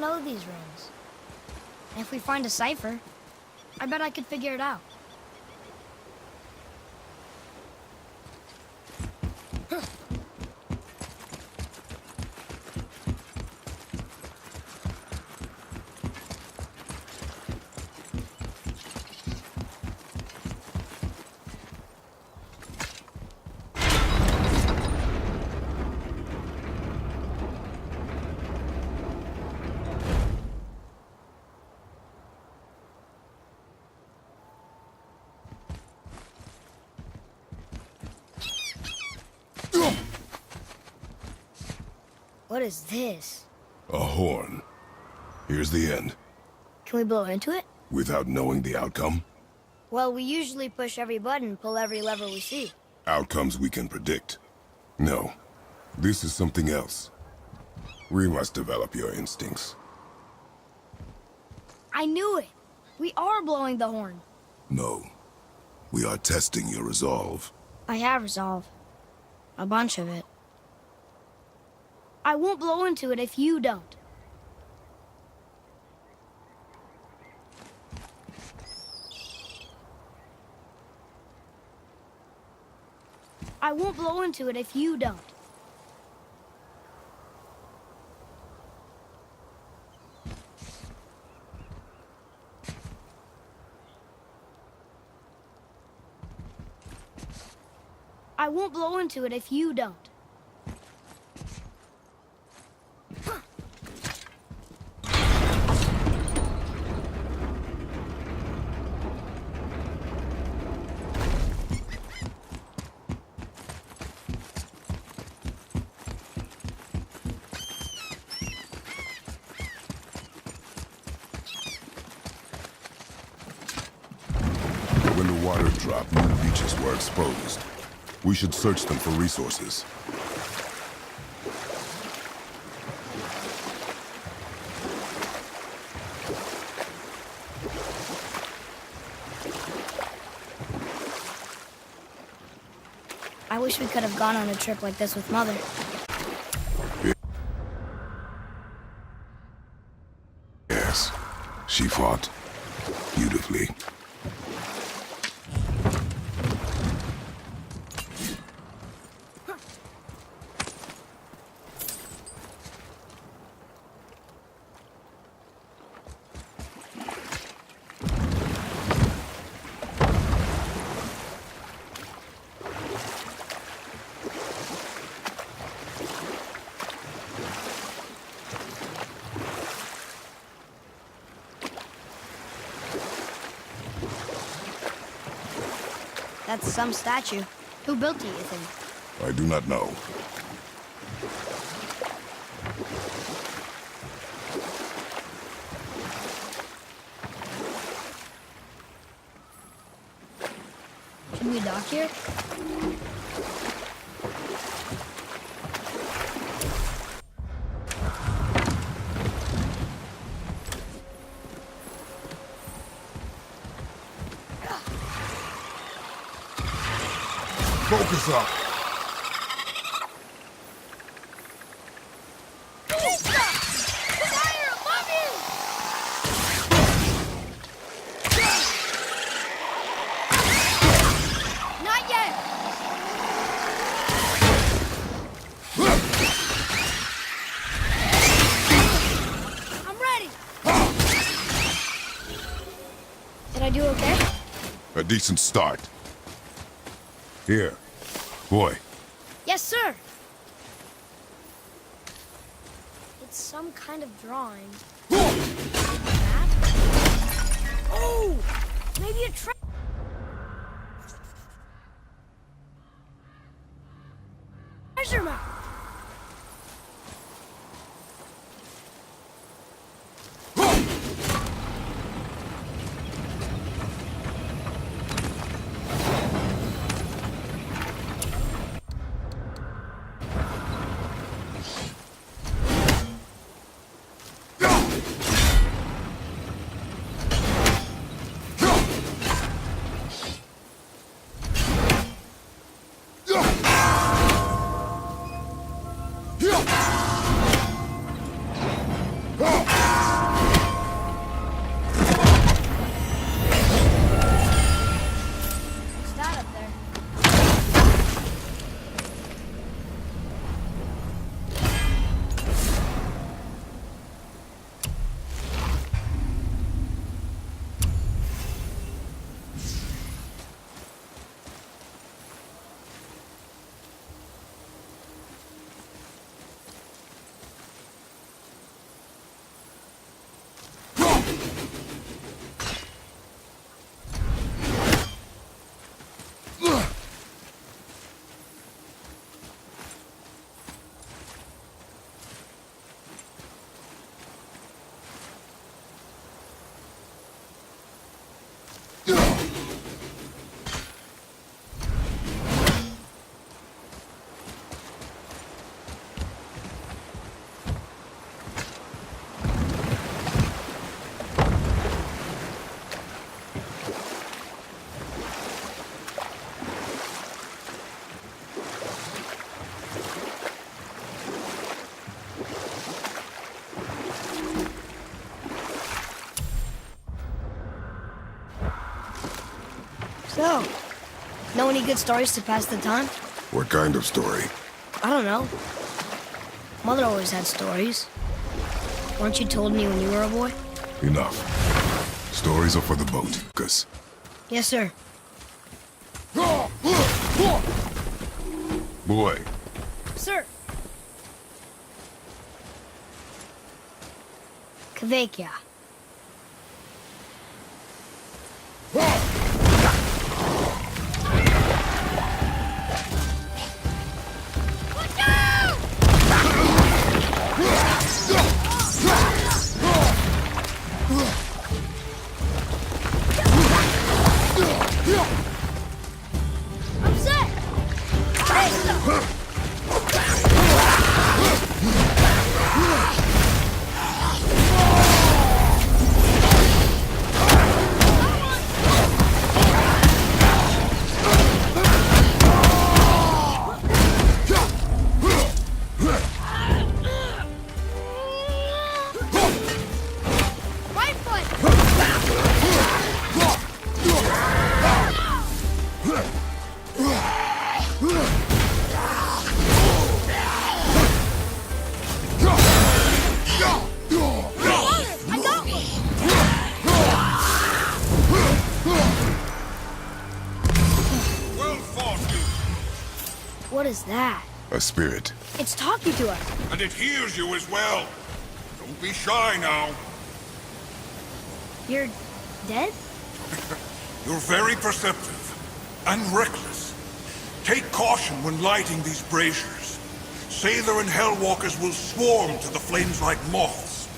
know these runes. And if we find a cipher, I bet I could figure it out. What is this? A horn. Here's the end. Can we blow into it? Without knowing the outcome? Well, we usually push every button, pull every lever we see. Outcomes we can predict. No. This is something else. We must develop your instincts. I knew it! We are blowing the horn. No. We are testing your resolve. I have resolve. A bunch of it. I won't blow into it if you don't. I won't blow into it if you don't. I won't blow into it if you don't. When the water dropped, new beaches were exposed. We should search them for resources. I wish we could have gone on a trip like this with Mother. Yes, she fought beautifully. That's some statue. Who built it, you think? I do not know. Can we dock here? Focus up! Not yet! I'm ready! Did I do okay? A decent start. Here. Boy. Yes, sir! It's some kind of drawing. That? Oh! Maybe a treasure map! So, know any good stories to pass the time? What kind of story? I don't know. Mother always had stories. Weren't you told me when you were a boy? Enough. Stories are for the boat, Gus. Yes, sir. Boy, Sir. Kvekia. I'm set. Right foot. I got one. Well fought, you. What is that? a spirit. It's talking to us. And it hears you as well. Don't be shy now. You're dead? You're very perceptive and reckless. Take caution when lighting these braziers. Seiðr and Hellwalkers will swarm to the flames like moths.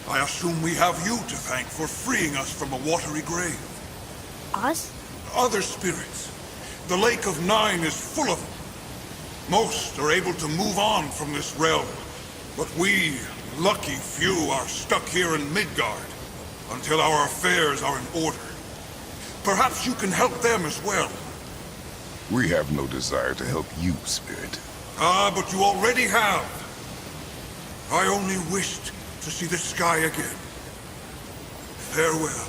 I assume we have you to thank for freeing us from a watery grave. Us? Other spirits. The Lake of Nine is full of them. Most are able to move on from this realm, but we, lucky few, are stuck here in Midgard until our affairs are in order. Perhaps you can help them as well. We have no desire to help you, spirit. Ah, but you already have. I only wished to see the sky again. Farewell.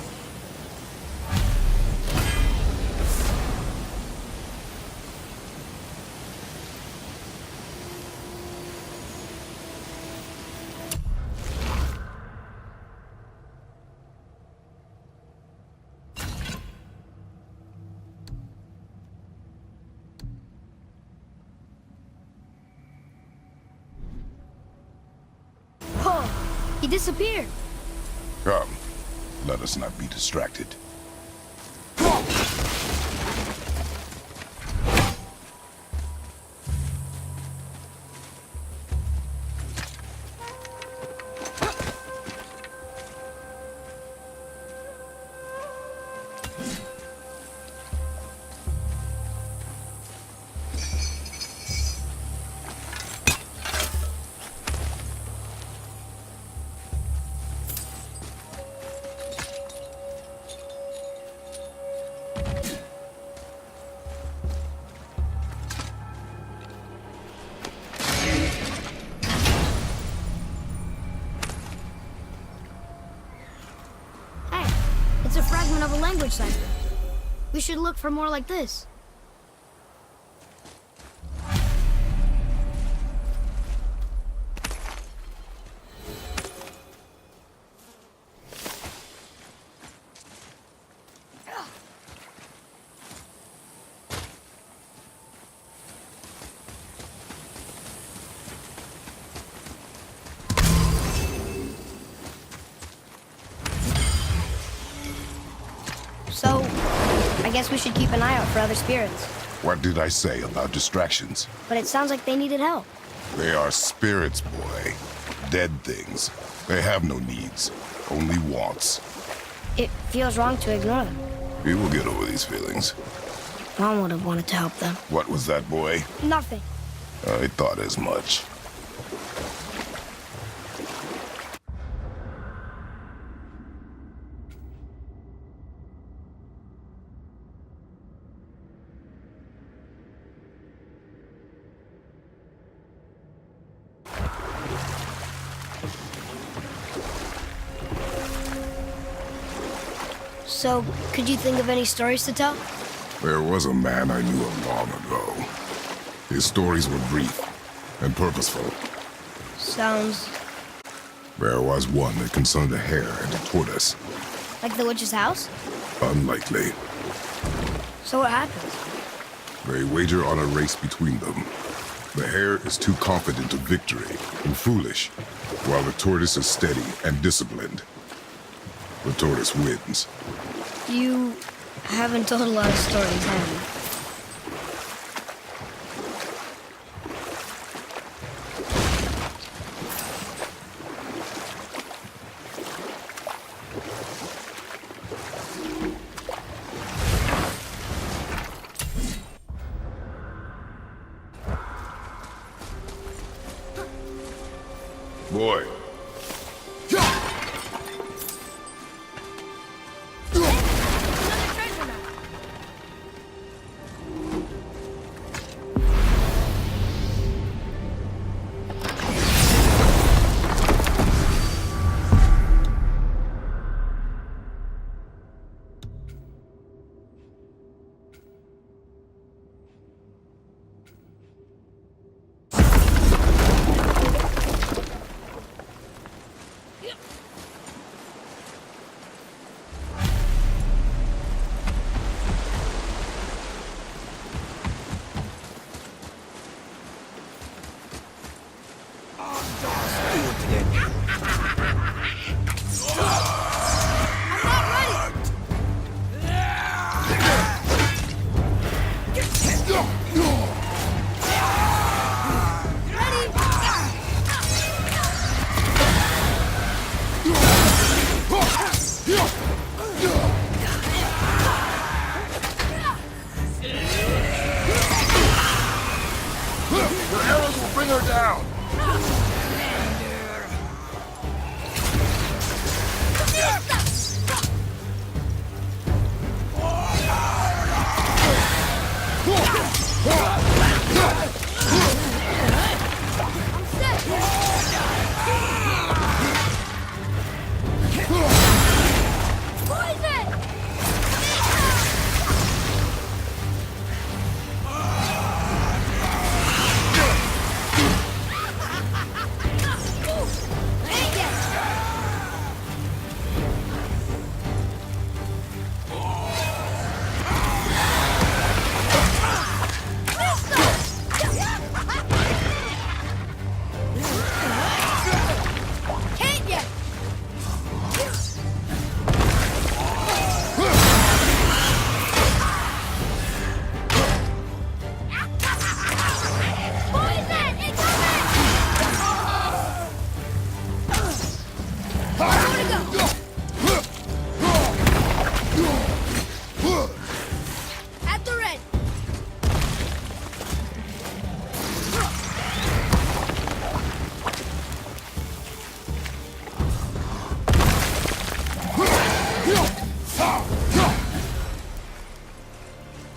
Oh, he disappeared. Come, let us not be distracted. Hey, it's a fragment of a language cipher. We should look for more like this. So, I guess we should keep an eye out for other spirits. What did I say about distractions? But it sounds like they needed help. They are spirits, boy. Dead things. They have no needs, only wants. It feels wrong to ignore them. We will get over these feelings. Mom would have wanted to help them. What was that, boy? Nothing. I thought as much. So, could you think of any stories to tell? There was a man I knew long ago. His stories were brief and purposeful. Sounds There was one that concerned a hare and a tortoise. like the witch's house? Unlikely. So what happens? They wager on a race between them. The hare is too confident of victory and foolish, while the tortoise is steady and disciplined. The tortoise wins. You haven't told a lot of stories, have you? Boy.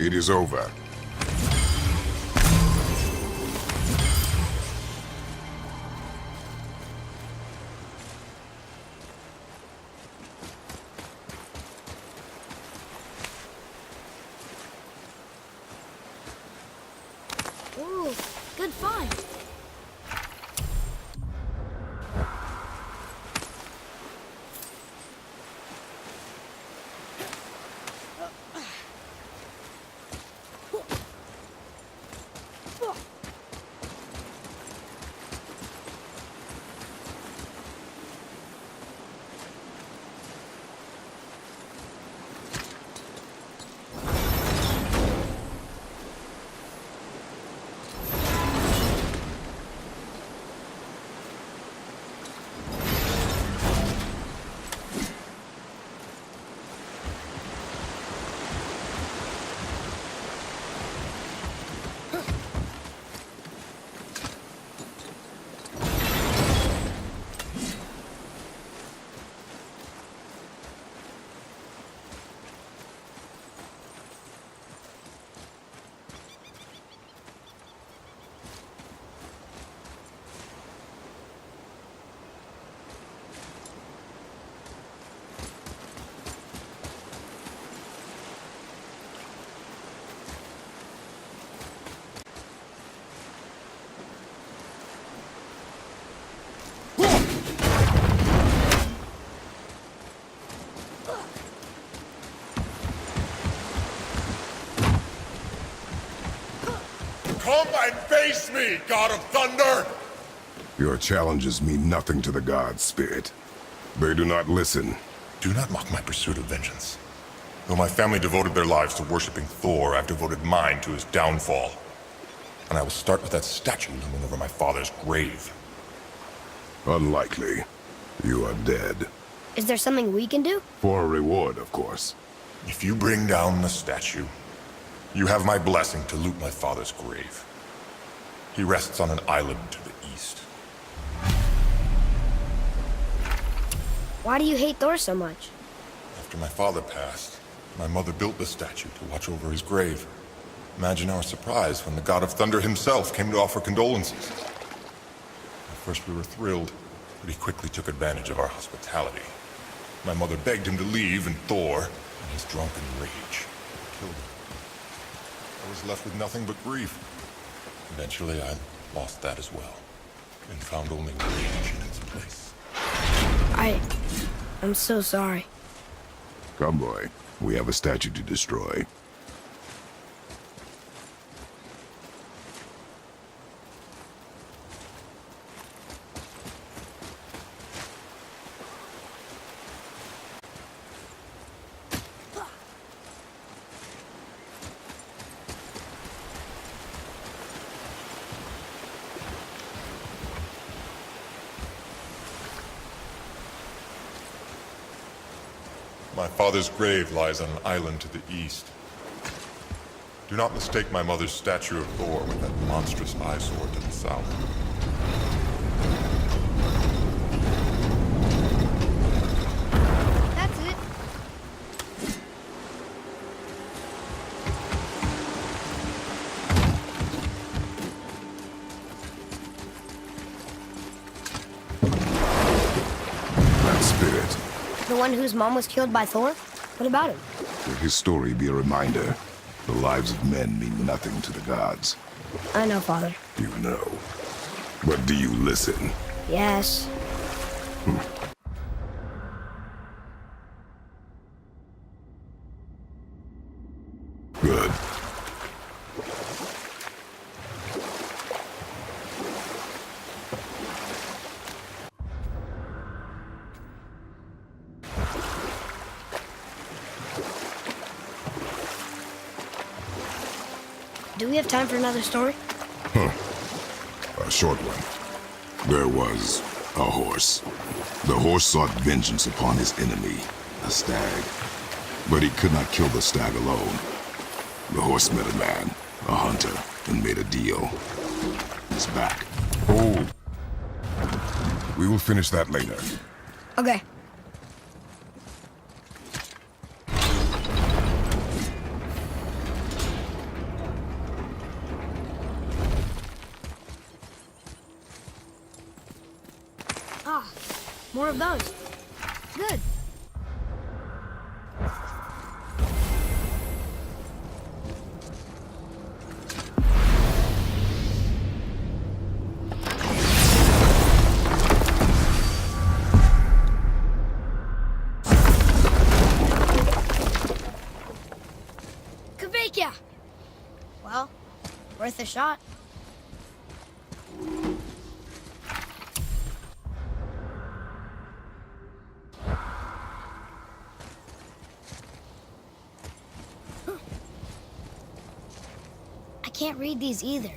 It is over. Ooh, good find. and face me, God of Thunder! Your challenges mean nothing to the gods, Spirit. They do not listen. Do not mock my pursuit of vengeance. Though my family devoted their lives to worshipping Thor, I've devoted mine to his downfall. And I will start with that statue looming over my father's grave. Unlikely. You are dead. Is there something we can do? For a reward, of course. If you bring down the statue, you have my blessing to loot my father's grave. He rests on an island to the east. Why do you hate Thor so much? After my father passed, my mother built the statue to watch over his grave. Imagine our surprise when the God of Thunder himself came to offer condolences. At first we were thrilled, but he quickly took advantage of our hospitality. My mother begged him to leave, and Thor, in his drunken rage, killed him. I was left with nothing but grief. Eventually I lost that as well, and found only rage in its place. I'm so sorry. Come, boy. We have a statue to destroy. My father's grave lies on an island to the east. Do not mistake my mother's statue of Thor with that monstrous eyesore to the south. That's it. That spirit. The one whose mom was killed by Thor? What about him? Let his story be a reminder. The lives of men mean nothing to the gods. I know, Father. You know. But do you listen? Yes. Good. Do we have time for another story? A short one. There was a horse. The horse sought vengeance upon his enemy, a stag. But he could not kill the stag alone. The horse met a man, a hunter, and made a deal. He's back. Hold. We will finish that later. Okay. Ah, more of those. Good. Kavika! Well, worth a shot. I can't read these either,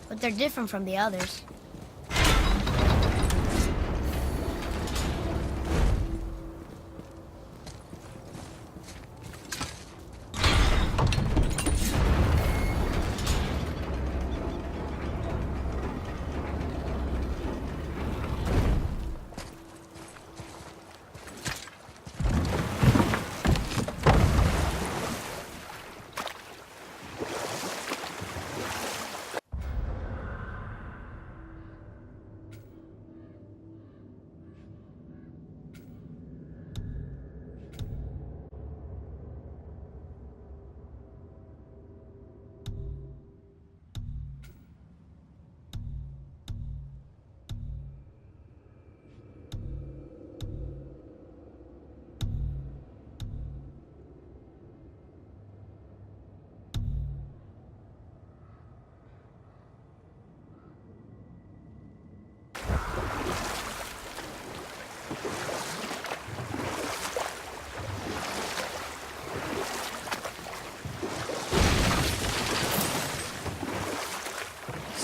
but they're different from the others.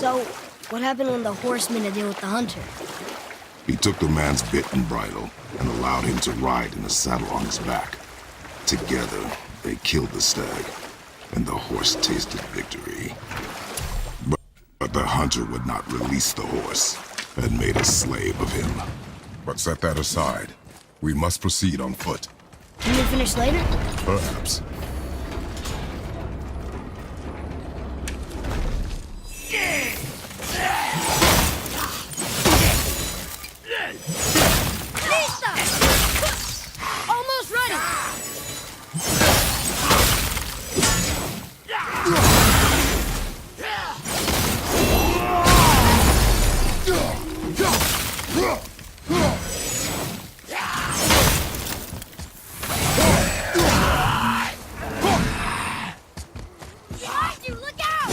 So, what happened when the horse made a deal with the hunter? He took the man's bit and bridle and allowed him to ride in a saddle on his back. Together, they killed the stag, and the horse tasted victory. But the hunter would not release the horse and made a slave of him. But set that aside. We must proceed on foot. Can we finish later? Perhaps. Almost ready! Look out!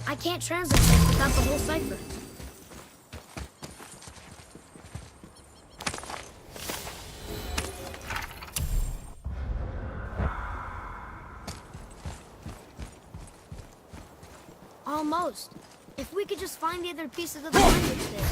I can't translate this without the whole cipher. Almost. If we could just find the other pieces of the language there.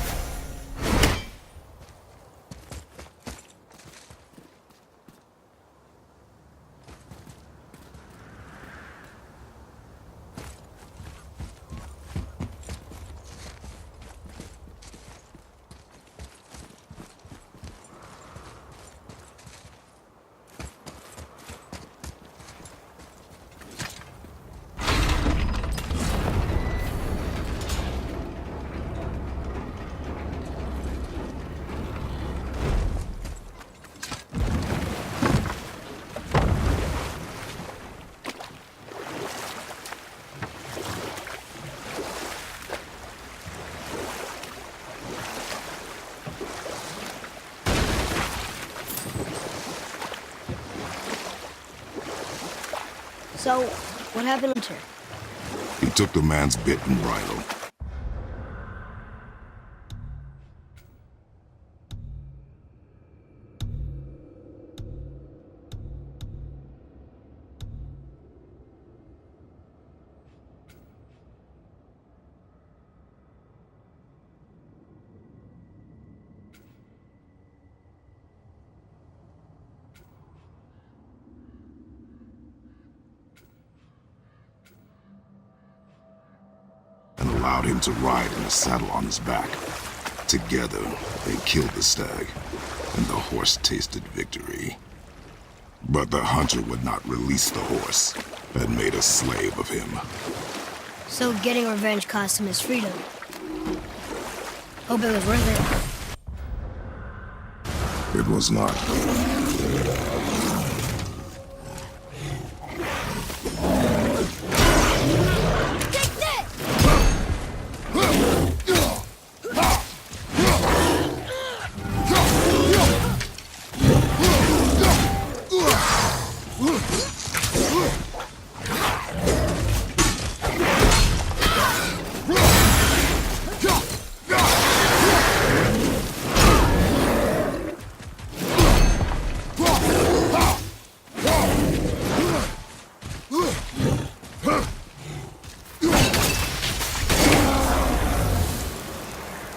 So, what happened to her? He took the man's bit and bridle. And allowed him to ride in a saddle on his back. Together, they killed the stag, and the horse tasted victory. But the hunter would not release the horse, and made a slave of him. So getting revenge cost him his freedom. Hope it was worth It was not.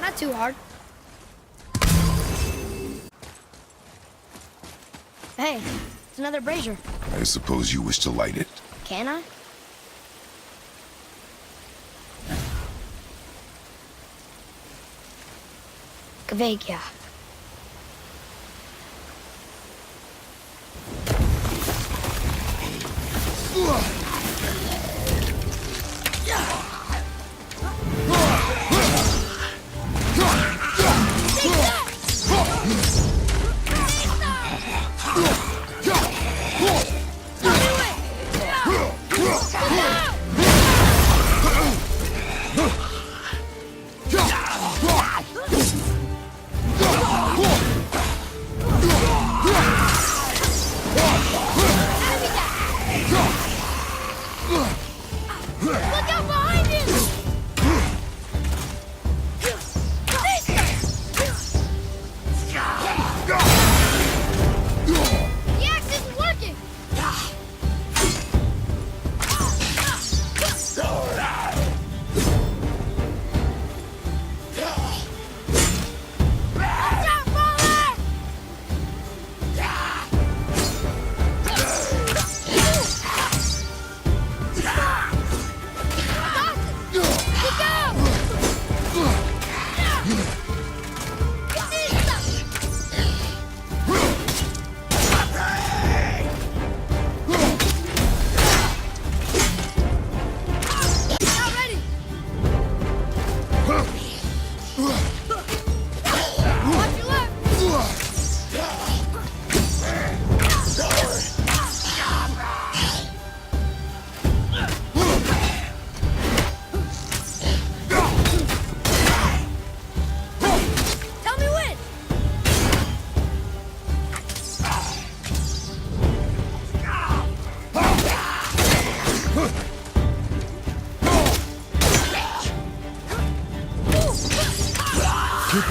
Not too hard. Hey, it's another brazier. I suppose you wish to light it. Can I? Kveikja.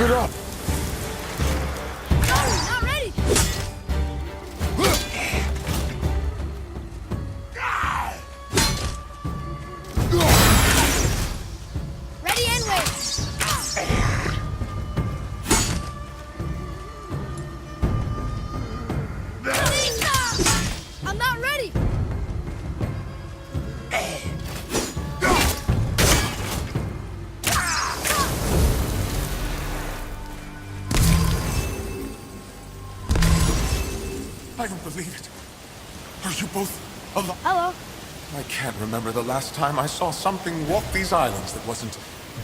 it up! No, not ready! Ready and wait! I'm not ready! I don't believe it. Are you both alive? Hello. I can't remember the last time I saw something walk these islands that wasn't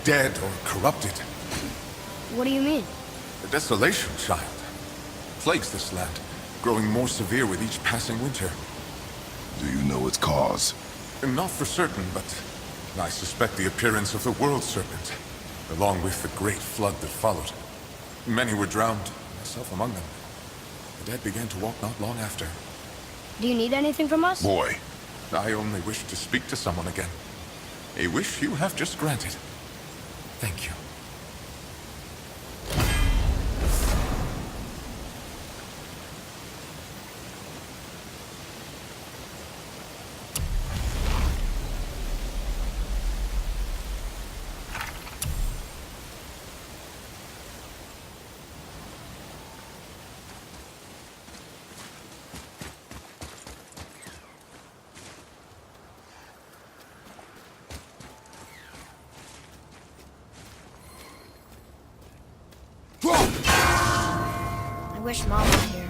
dead or corrupted. What do you mean? The desolation, child, plagues this land, growing more severe with each passing winter. Do you know its cause? Not for certain, but I suspect the appearance of the World Serpent, along with the great flood that followed. Many were drowned, myself among them. The dead began to walk not long after. Do you need anything from us? Boy, I only wish to speak to someone again. A wish you have just granted. Thank you. I wish Mom were here.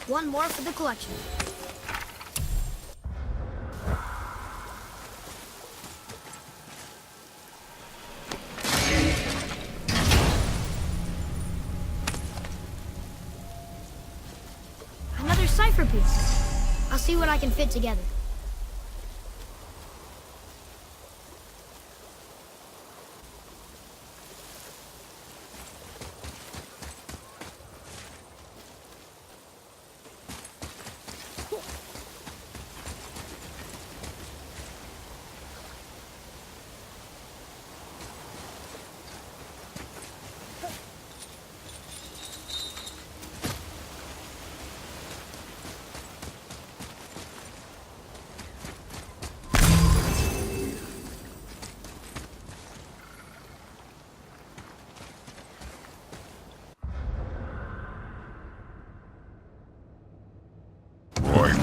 One more for the collection. Another cipher piece. I'll see what I can fit together.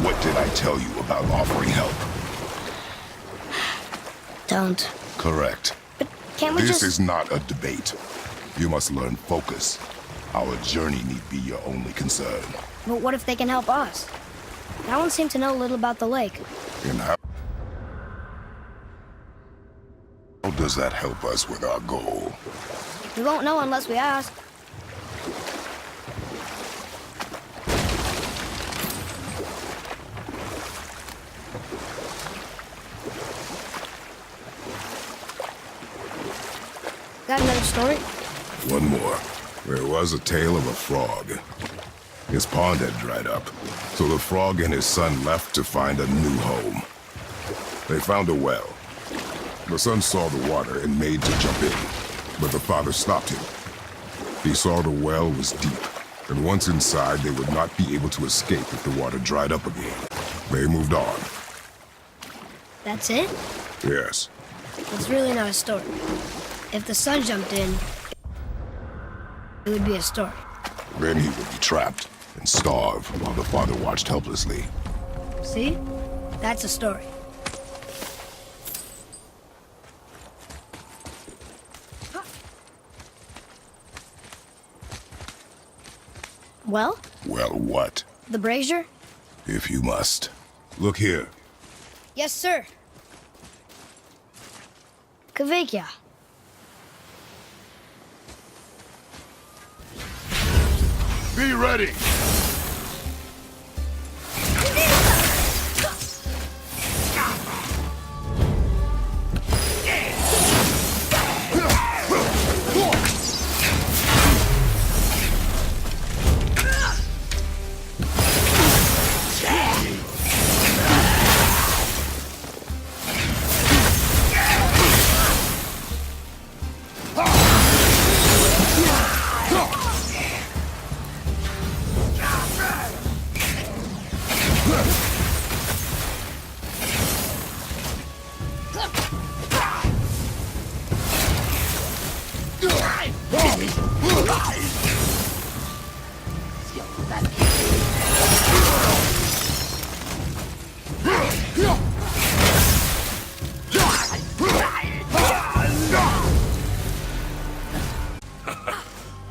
What did I tell you about offering help? Don't. Correct. But can't we This just... is not a debate. You must learn focus. Our journey need be your only concern. But what if they can help us? That one seemed to know a little about the lake. And how does that help us with our goal? We won't know unless we ask. Got another story? One more. There was a tale of a frog. His pond had dried up, so the frog and his son left to find a new home. They found a well. The son saw the water and made to jump in, but the father stopped him. He saw the well was deep, and once inside, they would not be able to escape if the water dried up again. They moved on. That's it? Yes. It's really not a story. If the sun jumped in, it would be a story. Then he would be trapped and starve while the father watched helplessly. See? That's a story. Well? Well, what? The brazier? If you must. Look here. Yes, sir. Kavekya. Be ready!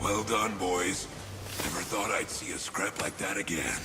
Well done, boys. Never thought I'd see a scrap like that again.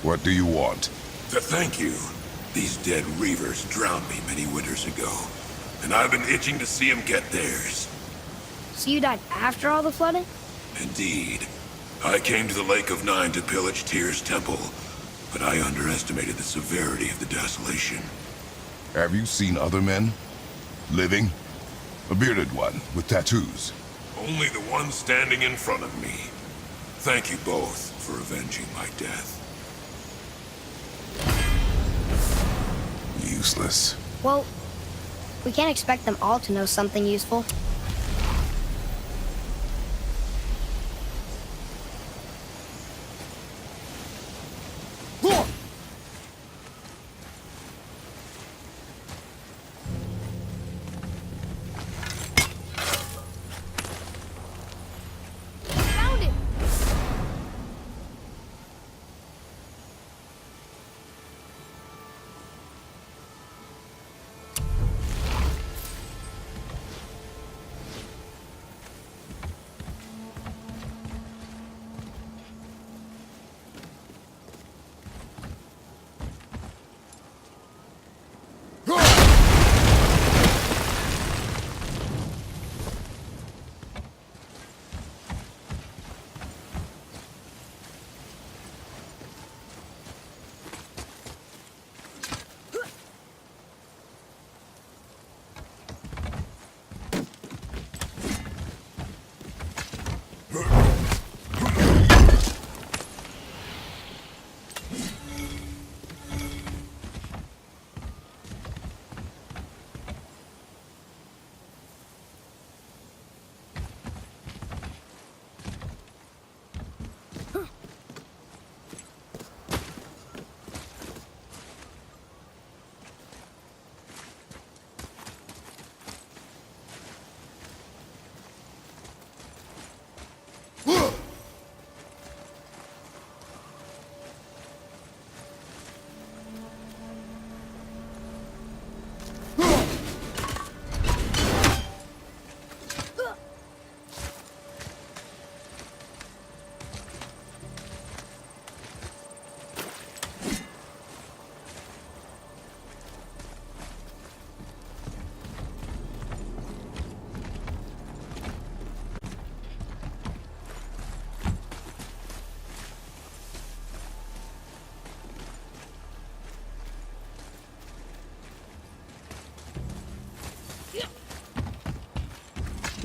What do you want? To thank you. These dead reavers drowned me many winters ago, and I've been itching to see them get theirs. So you died after all the flooding? Indeed. I came to the Lake of Nine to pillage Tyr's temple, but I underestimated the severity of the desolation. Have you seen other men? Living? A bearded one with tattoos? Only the one standing in front of me. Thank you both for avenging my death. Useless. Well, we can't expect them all to know something useful. Found it!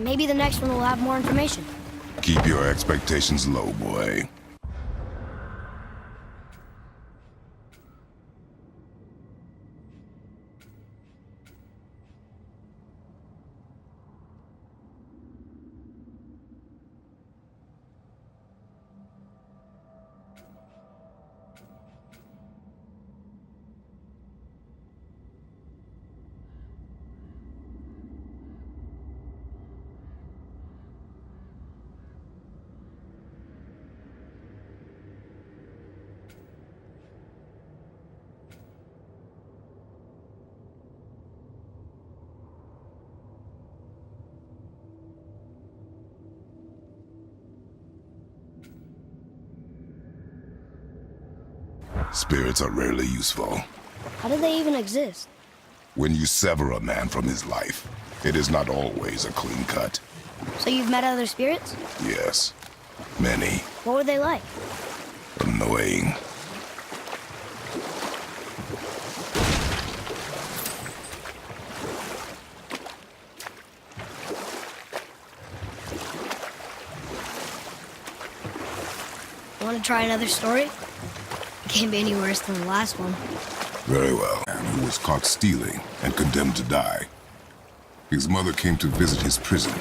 Maybe the next one will have more information. Keep your expectations low, boy. Spirits are rarely useful. How do they even exist? When you sever a man from his life, it is not always a clean cut. So you've met other spirits? Yes, many. What were they like? Annoying. Want to try another story? Can't be any worse than the last one. Very well. A man who was caught stealing and condemned to die. His mother came to visit his prison.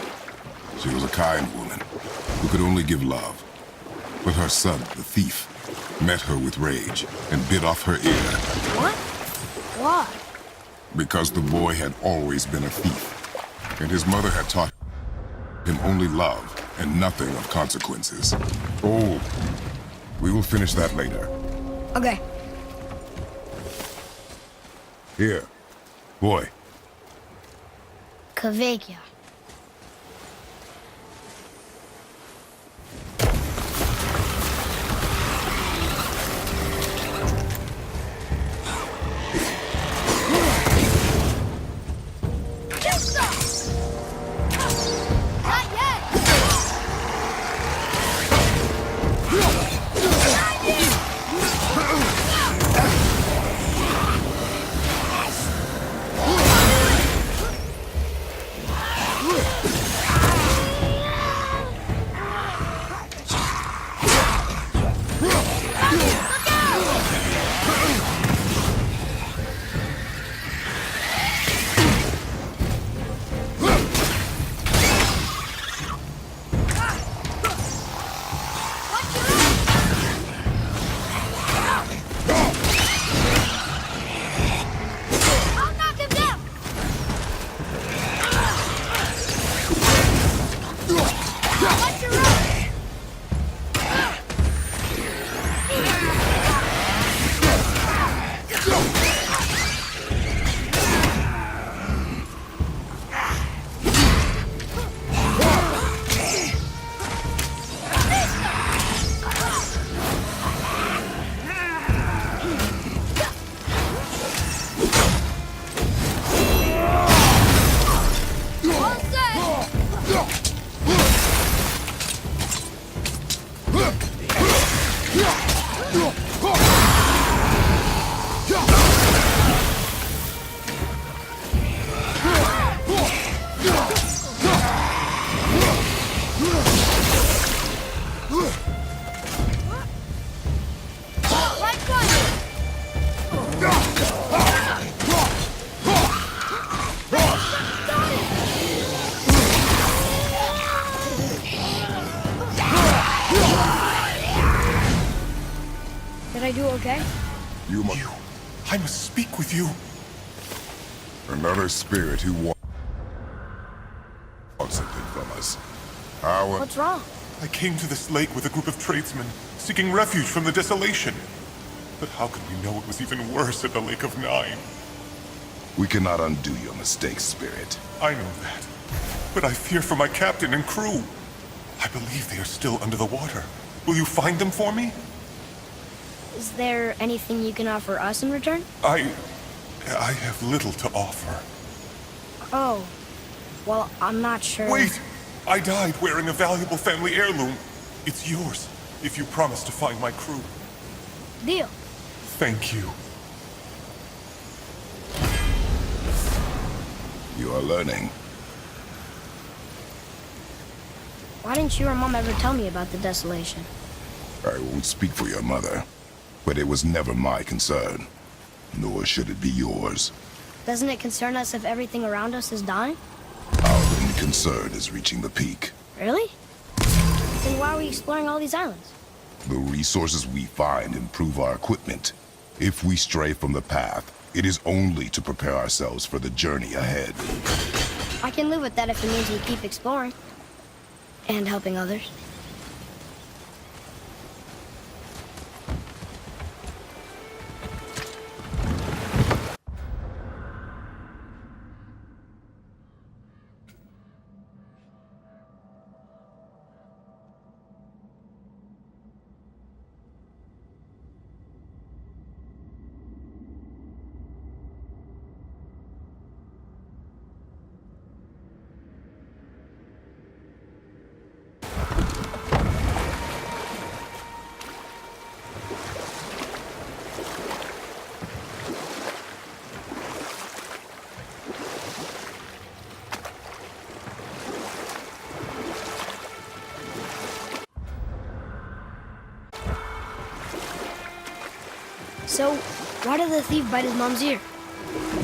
She was a kind woman who could only give love. But her son, the thief, met her with rage and bit off her ear. What? Why? Because the boy had always been a thief, and his mother had taught him only love and nothing of consequences. Oh, we will finish that later. Okay. Here, boy. Kveikja. Did I do okay? I must speak with you. Another spirit who wants something from us. What's wrong? I came to this lake with a group of tradesmen, seeking refuge from the desolation. But how could we know it was even worse at the Lake of Nine? We cannot undo your mistakes, Spirit. I know that. But I fear for my captain and crew. I believe they are still under the water. Will you find them for me? Is there anything you can offer us in return? I have little to offer. Oh. Well, I'm not sure. Wait! I died wearing a valuable family heirloom. It's yours, if you promise to find my crew. Deal. Thank you. You are learning. Why didn't you or Mom ever tell me about the desolation? I won't speak for your mother, but it was never my concern. Nor should it be yours. Doesn't it concern us if everything around us is dying? Our only concern is reaching the peak. Really? Then why are we exploring all these islands? The resources we find improve our equipment. If we stray from the path, it is only to prepare ourselves for the journey ahead. I can live with that if it means we keep exploring. And helping others. So, why did the thief bite his mom's ear?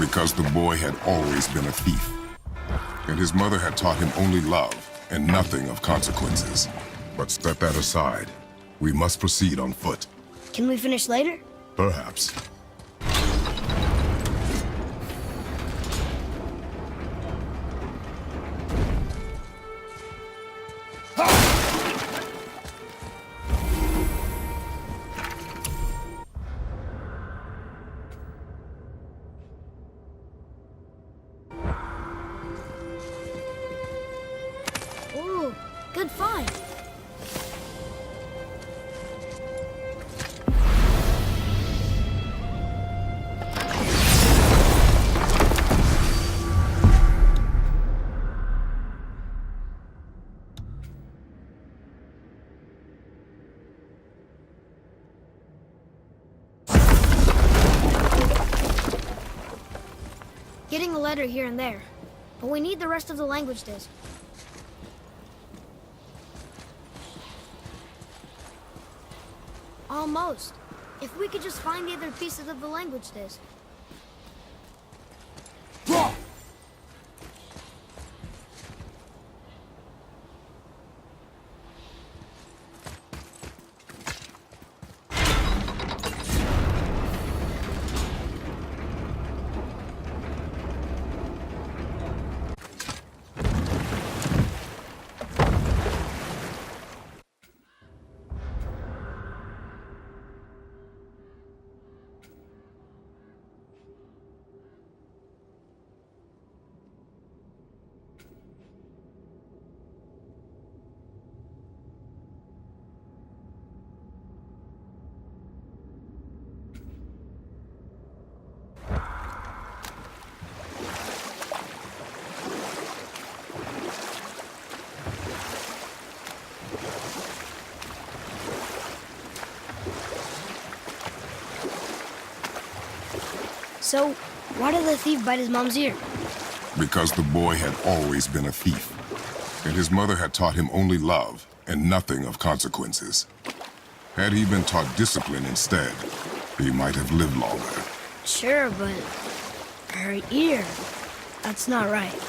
Because the boy had always been a thief. And his mother had taught him only love and nothing of consequences. But set that aside. We must proceed on foot. Can we finish later? Perhaps. Ooh, good find. Getting a letter here and there, but we need the rest of the language disc. Almost. If we could just find the other pieces of the language disc. So, why did the thief bite his mom's ear? Because the boy had always been a thief. And his mother had taught him only love and nothing of consequences. Had he been taught discipline instead, he might have lived longer. Sure, but her ear, that's not right.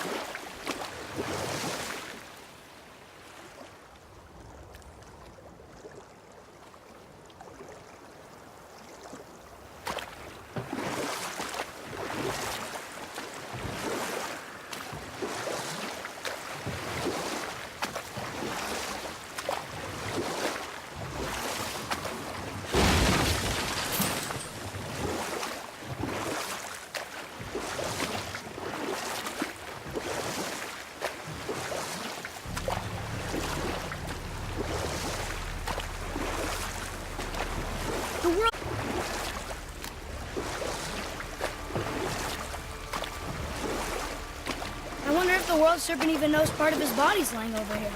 I wonder if the world serpent even knows part of his body's lying over here.